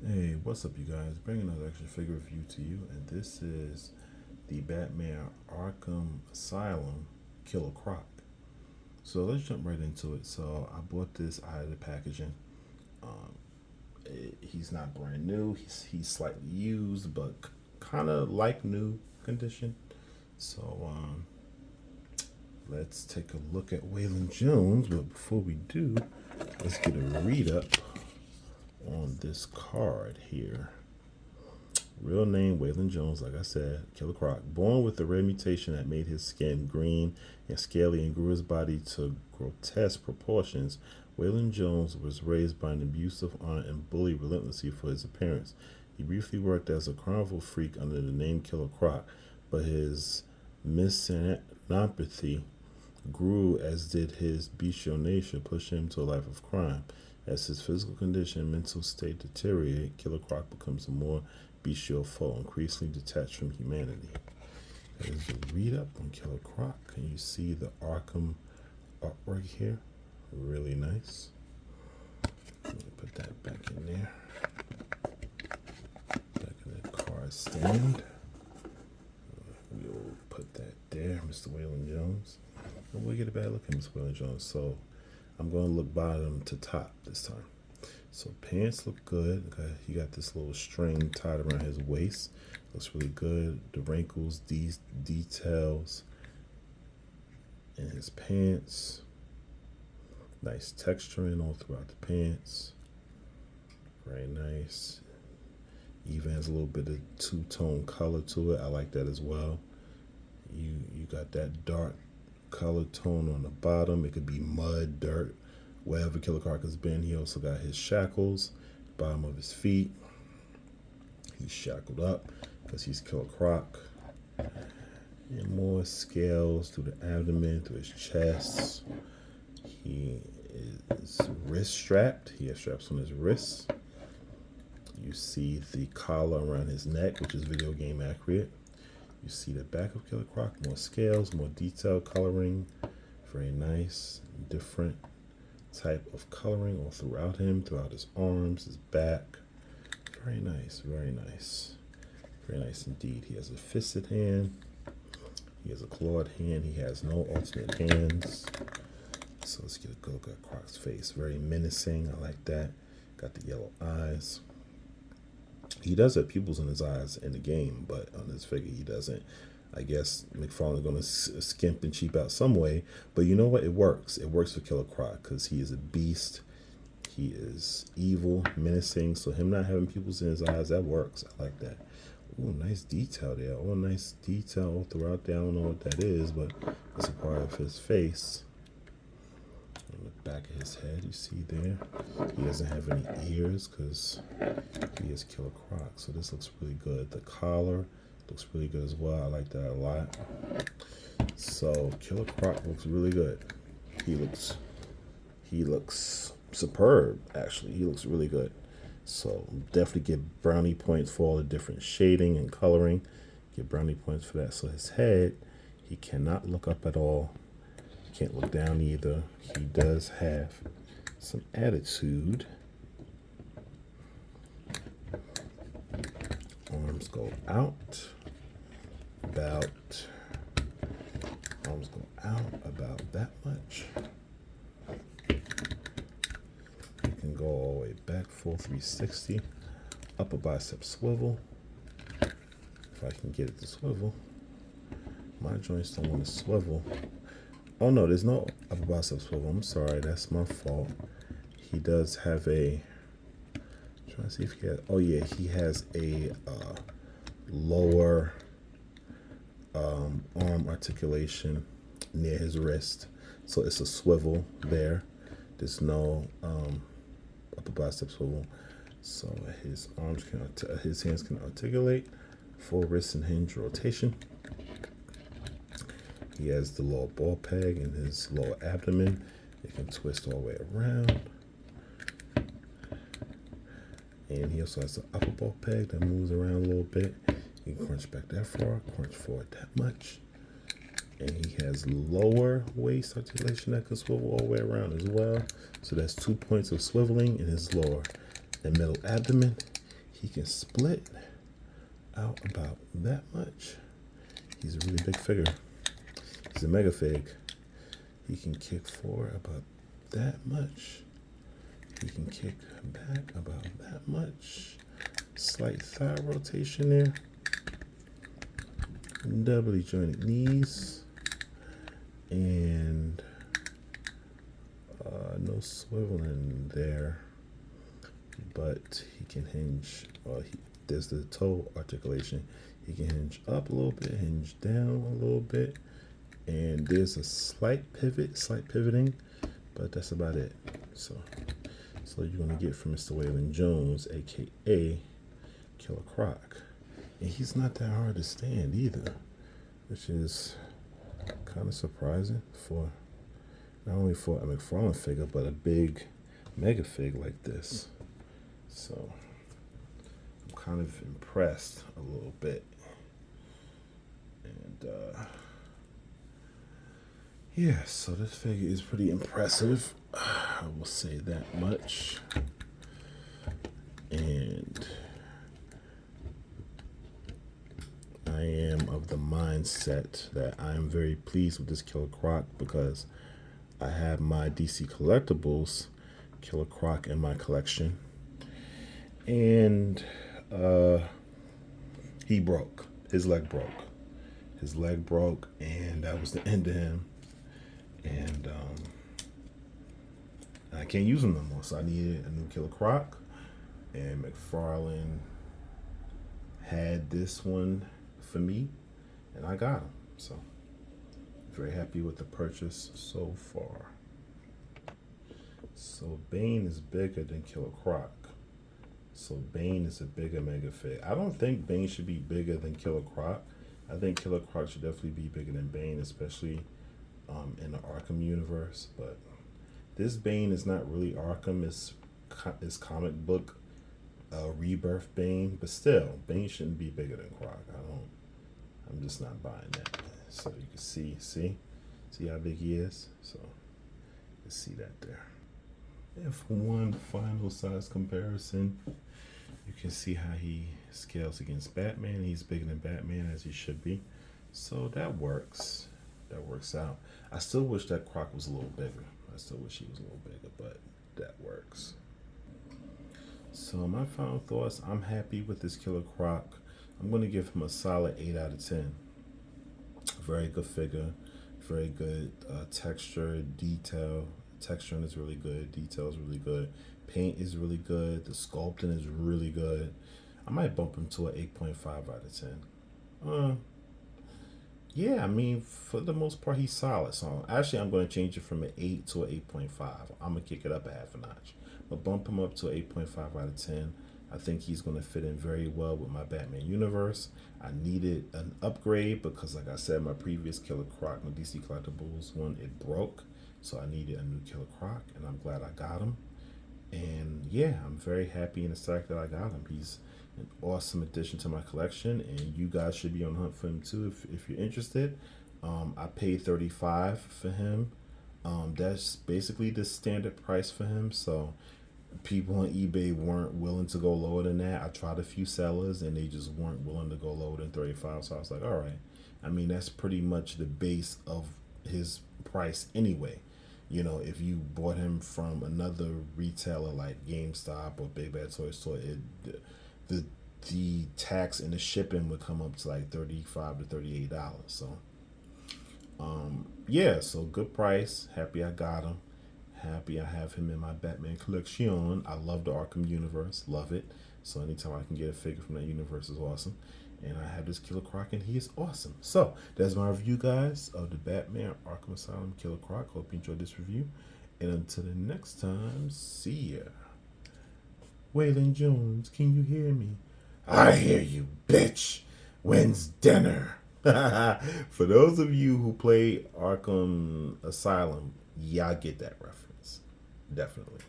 Hey, what's up, you guys? Bringing another action figure review to you, and this is the Batman Arkham Asylum Killer Croc. So let's jump right into it. So I bought this out of the packaging. Um, he's not brand new. He's slightly used, but kind of like new condition. So let's take a look at Waylon Jones. But before we do, let's get a read up on this card here. Real name Waylon Jones, like I said, Killer Croc. Born with a rare mutation that made his skin green and scaly and grew his body to grotesque proportions, Waylon Jones was raised by an abusive aunt and bullied relentlessly for his appearance. He briefly worked as a carnival freak under the name Killer Croc, but his misanthropy grew, as did his bestial nature, pushing him to a life of crime. As his physical condition and mental state deteriorate, Killer Croc becomes a more bestial foe, increasingly detached from humanity. There's a read up on Killer Croc. Can you see the Arkham artwork here? Really nice. Let me put that back in there. Back in the card stand. We'll put that there, Mr. Waylon Jones. And we'll get a bad look at Mr. Waylon Jones. So I'm going to look bottom to top this time. So pants look good. Okay, he got this little string tied around his waist. Looks really good. The wrinkles, these details in his pants. Nice texturing all throughout the pants. Very nice. Even has a little bit of two-tone color to it. I like that as well. You got that dark color tone on the bottom. It could be mud, dirt, wherever Killer Croc has been. He also got his shackles, bottom of his feet. He's shackled up because he's Killer Croc. And more scales through the abdomen, through his chest. He is wrist strapped. He has straps on his wrists. You see the collar around his neck, which is video game accurate. You see the back of Killer Croc, more scales, more detailed coloring. Very nice, different type of coloring all throughout him, throughout his arms, his back. Very nice, very nice. Very nice indeed. He has a fisted hand. He has a clawed hand. He has no alternate hands. So let's get a good look at Croc's face. Very menacing. I like that. Got the yellow eyes. He does have pupils in his eyes in the game, but on this figure he doesn't. I guess McFarlane's going to skimp and cheap out some way, but you know what? It works. It works for Killer Croc because he is a beast. He is evil, menacing, so him not having pupils in his eyes, that works. I like that. Ooh, nice detail there. Oh, nice detail all throughout there. I don't know what that is, but it's a part of his face. On the back of his head, you see there, he doesn't have any ears because he is Killer Croc. So this looks really good. The collar looks really good as well. I like that a lot. So Killer Croc looks really good. He looks superb. Actually, he looks really good. So definitely get brownie points for all the different shading and coloring. Get brownie points for that. So his head, he cannot look up at all. Can't look down either. He does have some attitude. Arms go out about that much. You can go all the way back, full 360. Upper bicep swivel. If I can get it to swivel. My joints don't want to swivel. Oh no, there's no upper bicep swivel. I'm sorry, that's my fault. He does have a. I'm trying to see if he has. Oh yeah, he has a lower arm articulation near his wrist, so it's a swivel there. There's no upper bicep swivel, so his hands can articulate. Full wrist and hinge rotation. He has the lower ball peg in his lower abdomen. It can twist all the way around. And he also has the upper ball peg that moves around a little bit. You can crunch back that far, crunch forward that much. And he has lower waist articulation that can swivel all the way around as well. So that's 2 points of swiveling in his lower and middle abdomen. he can split out about that much. He's a really big figure. He's a mega fig. He can kick forward about that much. He can kick back about that much. Slight thigh rotation there. Doubly jointed knees. And no swiveling there. But he can hinge. There's the toe articulation. He can hinge up a little bit, hinge down a little bit. And there's a slight pivoting, but that's about it. So you're gonna get from Mr. Waylon Jones, aka Killer Croc. And he's not that hard to stand either, which is kind of surprising for not only for a McFarlane figure, but a big mega fig like this. So I'm kind of impressed a little bit. And yeah, so this figure is pretty impressive. I will say that much. And I am of the mindset that I am very pleased with this Killer Croc because I have my DC Collectibles Killer Croc in my collection. And he broke. His leg broke. His leg broke, and that was the end of him. And I can't use him no more, so I needed a new Killer Croc. And McFarlane had this one for me, and I got him. So very happy with the purchase so far. So Bane is bigger than Killer Croc. So Bane is a bigger mega fig. I don't think Bane should be bigger than Killer Croc. I think Killer Croc should definitely be bigger than Bane, especially in the Arkham universe. But this Bane is not really Arkham. It's comic book rebirth Bane. But still, Bane shouldn't be bigger than Croc. I'm just not buying that. So you can see how big he is. So you can see that there. And for one final size comparison, you can see how he scales against Batman. He's bigger than Batman, as he should be. So that works. That works out. I still wish that Croc was a little bigger. I still wish he was a little bigger, but that works. So my final thoughts, I'm happy with this Killer Croc. I'm going to give him a solid 8 out of 10. Very good figure. Very good texture, detail. Texturing is really good. Detail is really good. Paint is really good. The sculpting is really good. I might bump him to an 8.5 out of 10. Yeah, I mean, for the most part, he's solid. So actually, I'm going to change it from an 8 to an 8.5. I'm going to kick it up a half a notch. But bump him up to 8.5 out of 10. I think he's going to fit in very well with my Batman universe. I needed an upgrade because, like I said, my previous Killer Croc, my DC Collectibles one, it broke. So I needed a new Killer Croc, and I'm glad I got him. And yeah, I'm very happy and excited that I got him. He's an awesome addition to my collection, and you guys should be on the hunt for him too if you're interested. I paid $35 for him. That's basically the standard price for him. So people on eBay weren't willing to go lower than that. I tried a few sellers, and they just weren't willing to go lower than $35. So I was like, all right. I mean, that's pretty much the base of his price anyway. You know, if you bought him from another retailer like GameStop or Big Bad Toy Store, the tax and the shipping would come up to like $35 to $38. So, yeah, so good price. Happy I got him. Happy I have him in my Batman collection. I love the Arkham universe. Love it. So anytime I can get a figure from that universe is awesome. And I have this Killer Croc, and he is awesome. So that's my review, guys, of the Batman Arkham Asylum Killer Croc. Hope you enjoyed this review. And until the next time, see ya. Waylon Jones, can you hear me? I hear you, bitch. When's dinner? For those of you who play Arkham Asylum, y'all get that reference. Definitely.